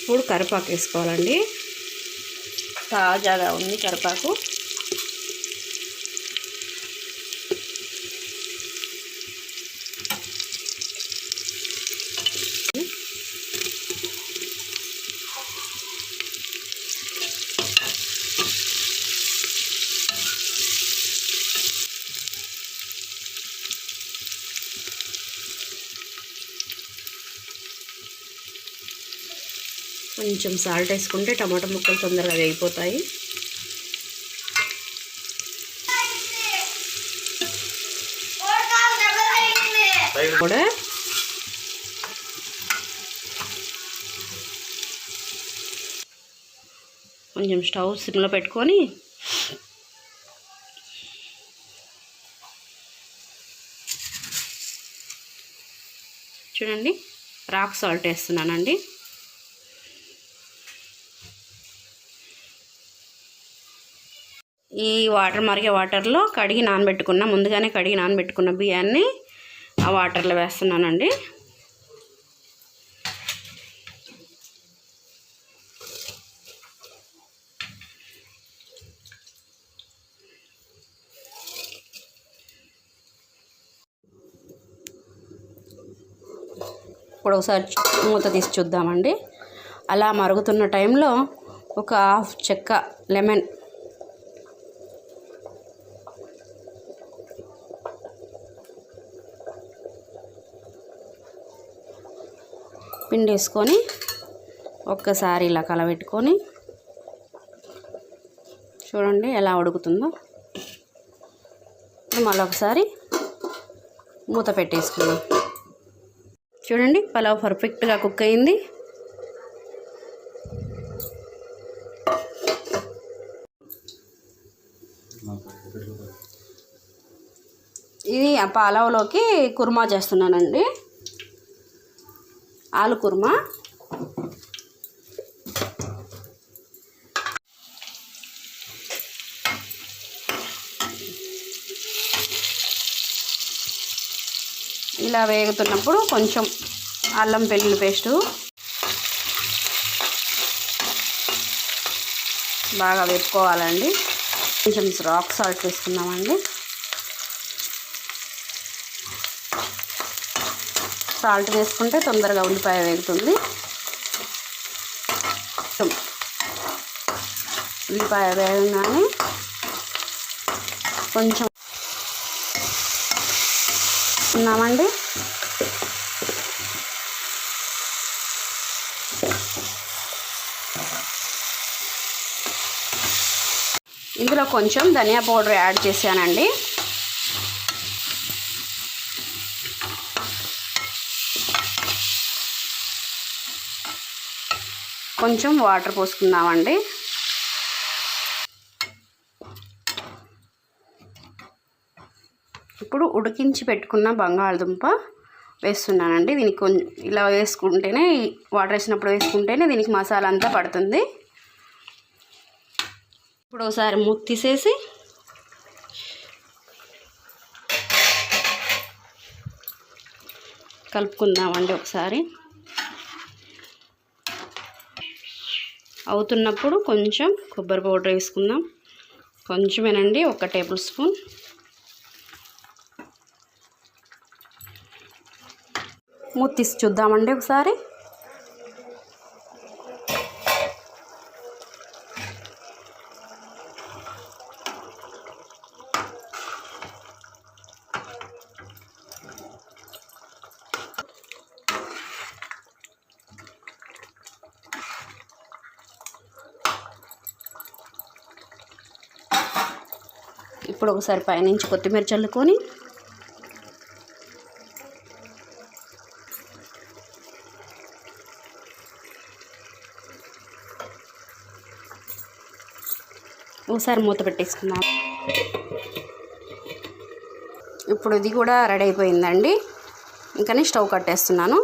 ఇప్పుడు కరివేపాకు వేసుకోవాలండి. తాజాగా ఉంది కరివేపాకు. కొంచెం సాల్ట్ వేసుకుంటే టమాటా ముక్కలు తొందరగా వేగిపోతాయి. కూడా కొంచెం స్టవ్ సిమ్లో పెట్టుకొని చూడండి, రాక్ సాల్ట్ వేస్తున్నానండి. ఈ వాటర్ మరిగే వాటర్లో ముందుగానే కడిగి నానబెట్టుకున్న బియ్యాన్ని ఆ వాటర్లో వేస్తున్నానండి. ఇప్పుడు ఒకసారి మూత తీసి చూద్దామండి. అలా మరుగుతున్న టైంలో ఒక హాఫ్ చెక్క లెమన్ పిండి వేసుకొని ఒక్కసారి ఇలా కలబెట్టుకొని చూడండి ఎలా ఉడుకుతుందో. మళ్ళీ ఒకసారి మూత పెట్టేసుకుందాం. చూడండి, పలావ్ పర్ఫెక్ట్గా కుక్ అయింది. ఇది ఆ పలావ్లోకి కుర్మా చేస్తున్నానండి, ఆలు కుర్మా. ఇలా వేగుతున్నప్పుడు కొంచెం అల్లం వెల్లుల్లి పేస్టు బాగా వేపుకోవాలండి. కొంచెం రాక్ సాల్ట్ వేసుకున్నామండి. సాల్ట్ వేసుకుంటే తొందరగా ఉల్లిపాయ వేగుతుంది. ఉల్లిపాయ వేగగానే కొంచెం ఉన్నామండి. ఇందులో కొంచెం ధనియా పౌడర్ యాడ్ చేశానండి. కొంచెం వాటర్ పోసుకుందామండి. ఇప్పుడు ఉడికించి పెట్టుకున్న బంగాళదుంప వేస్తున్నానండి. దీనికి కొంచెం ఇలా వేసుకుంటేనే, వాటర్ వేసినప్పుడు వేసుకుంటేనే దీనికి మసాలా అంతా పడుతుంది. ఇప్పుడు ఒకసారి మూత తీసేసి కలుపుకుందామండి. ఒకసారి అవుతున్నప్పుడు కొంచెం కొబ్బరి పౌడర్ వేసుకుందాం. కొంచెమేనండి, 1 టేబుల్ స్పూన్. మూత తీసి చూద్దామండి ఒకసారి. ఇప్పుడు ఒకసారి పైనుంచి కొత్తిమీర చల్లుకొని ఒకసారి మూత పెట్టేసుకుందాం. ఇప్పుడు ఇది కూడా రెడీ అయిపోయిందండి. ఇంకనే స్టవ్ కట్టేస్తున్నాను.